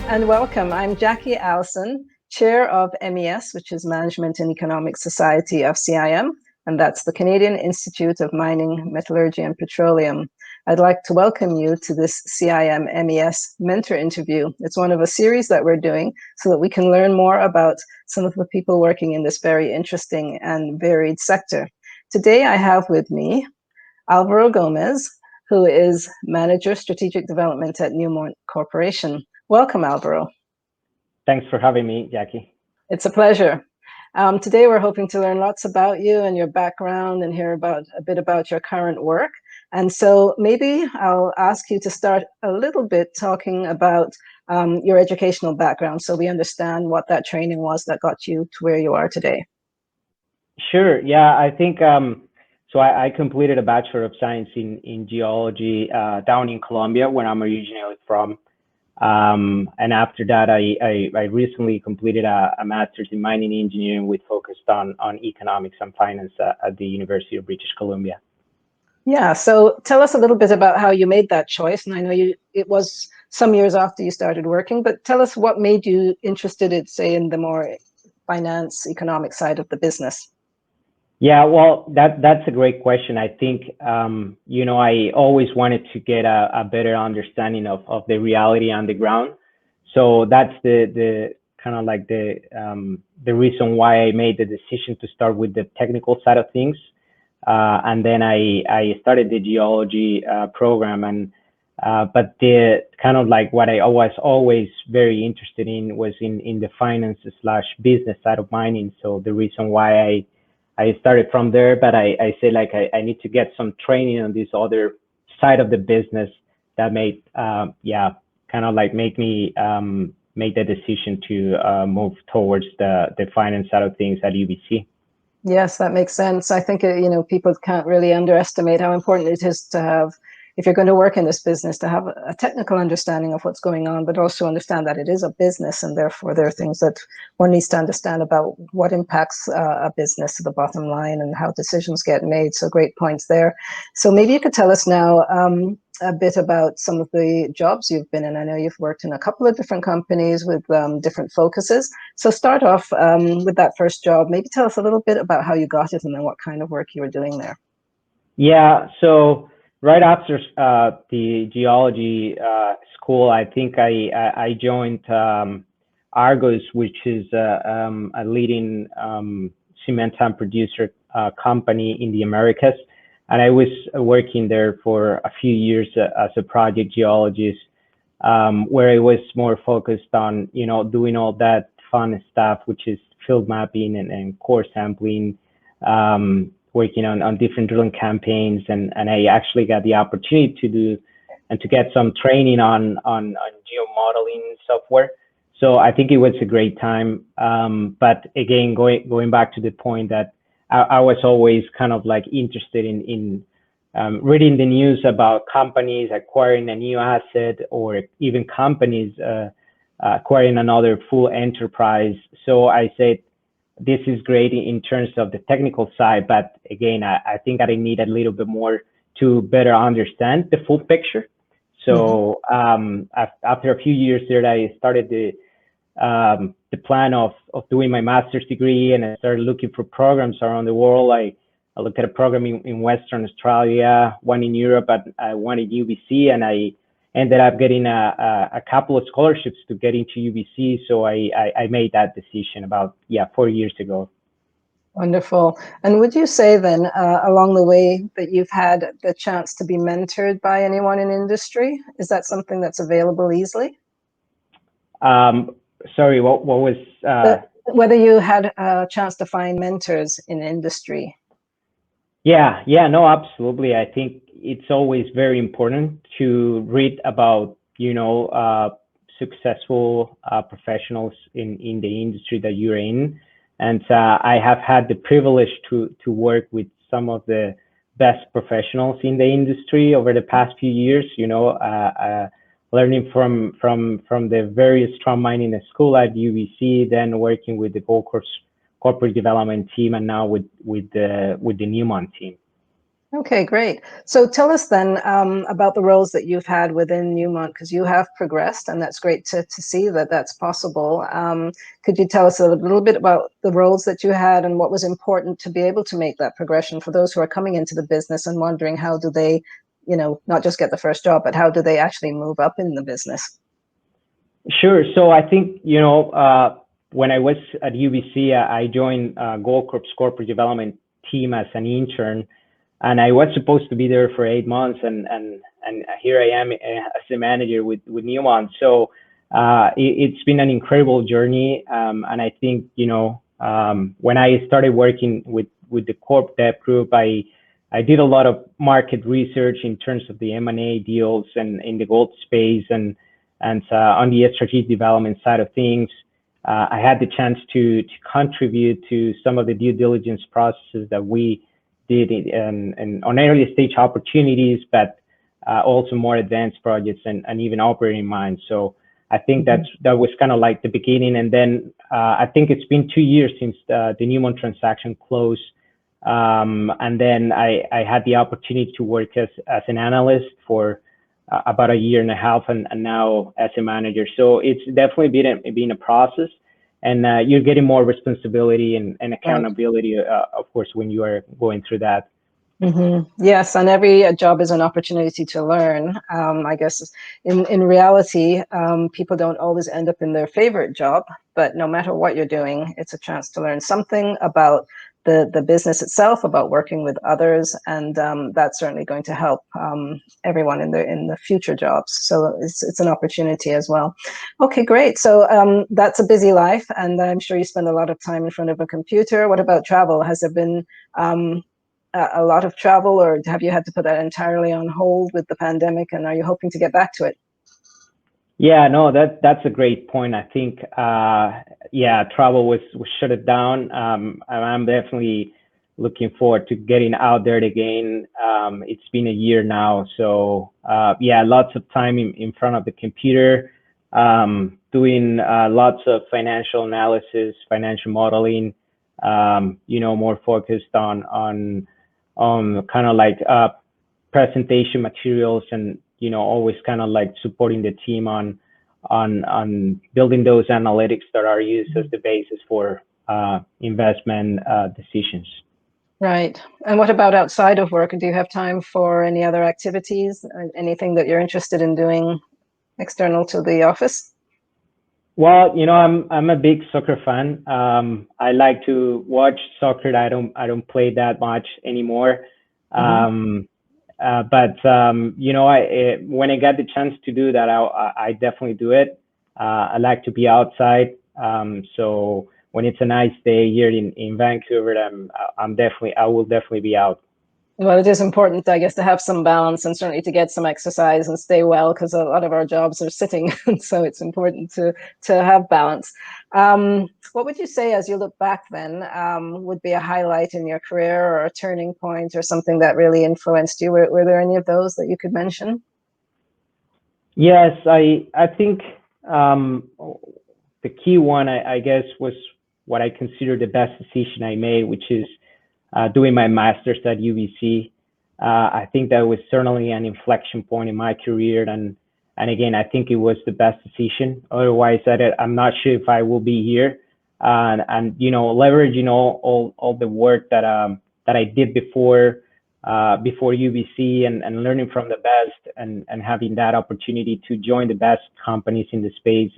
and welcome. I'm Jackie Allison, Chair of MES, which is Management and Economic Society of CIM, and that's the Canadian Institute of Mining, Metallurgy and Petroleum. I'd like to welcome you to this CIM MES mentor interview. It's one of a series that we're doing so that we can learn more about some of the people working in this very interesting and varied sector. Today I have with me Alvaro Gomez, who is Manager Strategic Development at Newmont Corporation. Welcome, Alvaro. Thanks for having me, Jackie. It's a pleasure. Today we're hoping to learn lots about you and your background and hear a bit about your current work. And so maybe I'll ask you to start a little bit talking about your educational background so we understand what that training was that got you to where you are today. Sure. Yeah, I think so. I completed a Bachelor of Science in Geology down in Colombia, where I'm originally from. And after that, I recently completed a Master's in Mining Engineering with focus on economics and finance at the University of British Columbia. Yeah, so tell us a little bit about how you made that choice. And I know it was some years after you started working, but tell us what made you interested in, say, in the more finance, economic side of the business. Yeah, well, that's a great question. I think, I always wanted to get a better understanding of the reality on the ground. So that's the kind of like the reason why I made the decision to start with the technical side of things. And then I started the geology program, but the kind of like what I was always very interested in was in the finance/business side of mining. So the reason why I started from there, but I say like I need to get some training on this other side of the business that made kind of like make me make the decision to move towards the finance side of things at UBC. Yes, that makes sense. I think, people can't really underestimate how important it is to have, if you're going to work in this business, to have a technical understanding of what's going on, but also understand that it is a business, and therefore there are things that one needs to understand about what impacts a business to the bottom line and how decisions get made. So great points there. So maybe you could tell us now a bit about some of the jobs you've been in. I know you've worked in a couple of different companies with different focuses. So start off with that first job. Maybe tell us a little bit about how you got it and then what kind of work you were doing there. Yeah, so right after the geology school, I think I joined Argos, which is a leading cement and producer company in the Americas. And I was working there for a few years as a project geologist, where I was more focused on, doing all that fun stuff, which is field mapping and core sampling, working on different drilling campaigns. And I actually got the opportunity to do and to get some training on geomodeling software. So I think it was a great time. But again, going back to the point that I was always kind of like interested in reading the news about companies acquiring a new asset, or even companies acquiring another full enterprise. So I said, this is great in terms of the technical side, but again, I think that I need a little bit more to better understand the full picture. So after a few years there, I started the plan of doing my master's degree, and I started looking for programs around the world. I looked at a program in Western Australia, one in Europe, one in UBC, and I ended up getting a couple of scholarships to get into UBC. So I made that decision about 4 years ago. Wonderful. And would you say then, along the way, that you've had the chance to be mentored by anyone in industry? Is that something that's available easily? Sorry, what was... whether you had a chance to find mentors in industry? Yeah, no, absolutely. I think it's always very important to read about, successful professionals in the industry that you're in. And I have had the privilege to work with some of the best professionals in the industry over the past few years, learning from the very strong mining school at UBC, then working with the Gold Corp's corporate development team, and now with the Newmont team. Okay, great. So tell us then about the roles that you've had within Newmont, because you have progressed, and that's great to see that that's possible. Could you tell us a little bit about the roles that you had and what was important to be able to make that progression for those who are coming into the business and wondering how do they, not just get the first job, but how do they actually move up in the business? Sure. So I think, when I was at UBC, I joined Gold Corp's corporate development team as an intern, and I was supposed to be there for 8 months, and here I am as a manager with Newmont. So it's been an incredible journey, and I think when I started working with the Corp Dev Group, I did a lot of market research in terms of the M&A deals and in the gold space, and on the strategic development side of things. I had the chance to contribute to some of the due diligence processes that we did on early stage opportunities, but also more advanced projects and even operating mines. So I think that was kind of like the beginning. And then I think it's been 2 years since the Newmont transaction closed. And then I had the opportunity to work as an analyst for about a year and a half, and now as a manager. So it's definitely been a process, and you're getting more responsibility and accountability, of course, when you are going through that. Yes, and every job is an opportunity to learn. I guess in reality, people don't always end up in their favorite job, but no matter what you're doing, it's a chance to learn something about the business itself, about working with others, and that's certainly going to help everyone in the future jobs. So it's an opportunity as well. Okay, great. So that's a busy life, and I'm sure you spend a lot of time in front of a computer. What about travel? Has there been a lot of travel, or have you had to put that entirely on hold with the pandemic, and are you hoping to get back to it? Yeah, no, that's a great point. I think, travel was shut it down. I'm definitely looking forward to getting out there again. It's been a year now, so lots of time in front of the computer, doing lots of financial analysis, financial modeling. More focused on kind of like presentation materials, and always kind of like supporting the team on building those analytics that are used as the basis for investment decisions. Right. And what about outside of work? Do you have time for any other activities, anything that you're interested in doing external to the office? Well, I'm a big soccer fan. I like to watch soccer. I don't play that much anymore. But when I get the chance to do that, I definitely do it. I like to be outside. So when it's a nice day here in Vancouver, I will definitely be out. Well, it is important, I guess, to have some balance, and certainly to get some exercise and stay well, because a lot of our jobs are sitting, so it's important to have balance. What would you say, as you look back then, would be a highlight in your career, or a turning point, or something that really influenced you? Were there any of those that you could mention? Yes, I think the key one, I guess, was what I consider the best decision I made, which is doing my master's at UBC. I think that was certainly an inflection point in my career, and again, I think it was the best decision. Otherwise, I'm not sure if I will be here. And leveraging all the work that I did before UBC, and learning from the best, and having that opportunity to join the best companies in the space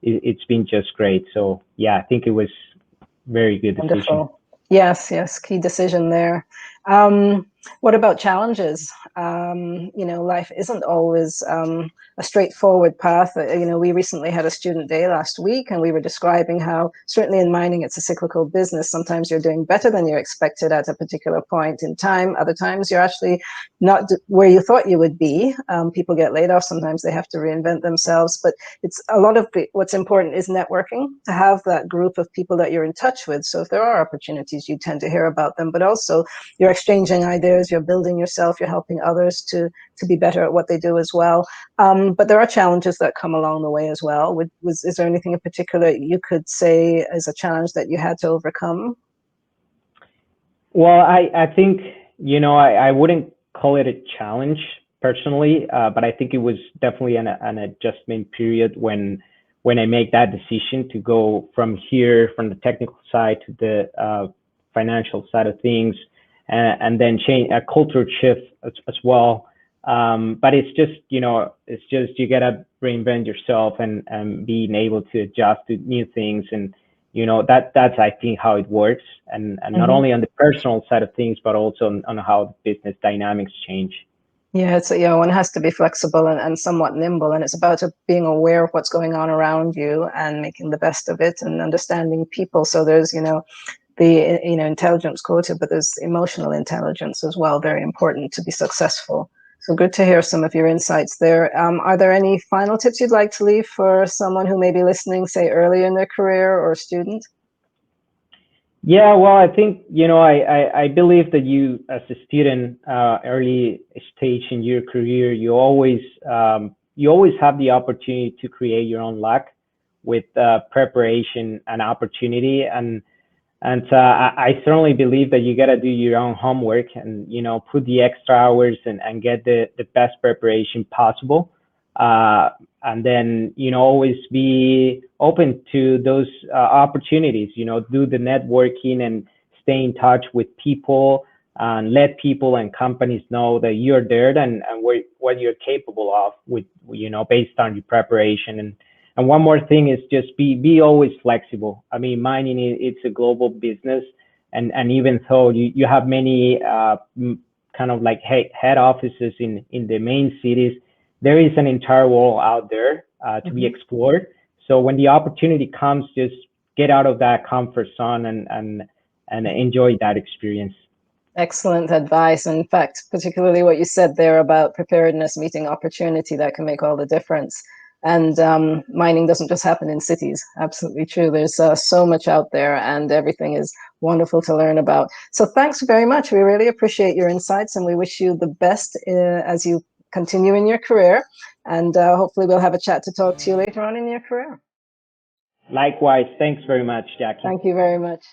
it's been just great. So yeah, I think it was very good decision. Wonderful. Yes, key decision there. What about challenges? Life isn't always a straightforward path. We recently had a student day last week, and we were describing how certainly in mining, it's a cyclical business. Sometimes you're doing better than you expected at a particular point in time. Other times you're actually not where you thought you would be. People get laid off. Sometimes they have to reinvent themselves. But it's a lot of what's important is networking, to have that group of people that you're in touch with. So if there are opportunities, you tend to hear about them, but also you're exchanging ideas, you're building yourself, you're helping others to be better at what they do as well. But there are challenges that come along the way as well. Is there anything in particular you could say as a challenge that you had to overcome? Well, I think, I wouldn't call it a challenge personally, but I think it was definitely an adjustment period when I make that decision to go from the technical side to the financial side of things, and then change a culture shift as well. But it's just, you gotta reinvent yourself and being able to adjust to new things. And, that's, I think, how it works. And not only on the personal side of things, but also on how the business dynamics change. Yeah, one has to be flexible and somewhat nimble, and it's about being aware of what's going on around you and making the best of it and understanding people. So there's, the intelligence quota, but there's emotional intelligence as well, very important to be successful. So good to hear some of your insights there. Are there any final tips you'd like to leave for someone who may be listening, say early in their career or a student? Yeah, well, I think, I believe that you, as a student, early stage in your career, you always have the opportunity to create your own luck with preparation and opportunity. And I certainly believe that you got to do your own homework and, put the extra hours and get the best preparation possible. And then, always be open to those opportunities, do the networking and stay in touch with people, and let people and companies know that you're there and what you're capable of with, based on your preparation. And one more thing is just be always flexible. I mean, mining, it's a global business. And even though you have many kind of like head offices in the main cities, there is an entire world out there to be explored. So when the opportunity comes, just get out of that comfort zone and enjoy that experience. Excellent advice. In fact, particularly what you said there about preparedness meeting opportunity, that can make all the difference. And mining doesn't just happen in cities. Absolutely true. There's so much out there, and everything is wonderful to learn about. So thanks very much. We really appreciate your insights, and we wish you the best as you continue in your career. And hopefully we'll have a chat to talk to you later on in your career. Likewise. Thanks very much, Jackie. Thank you very much.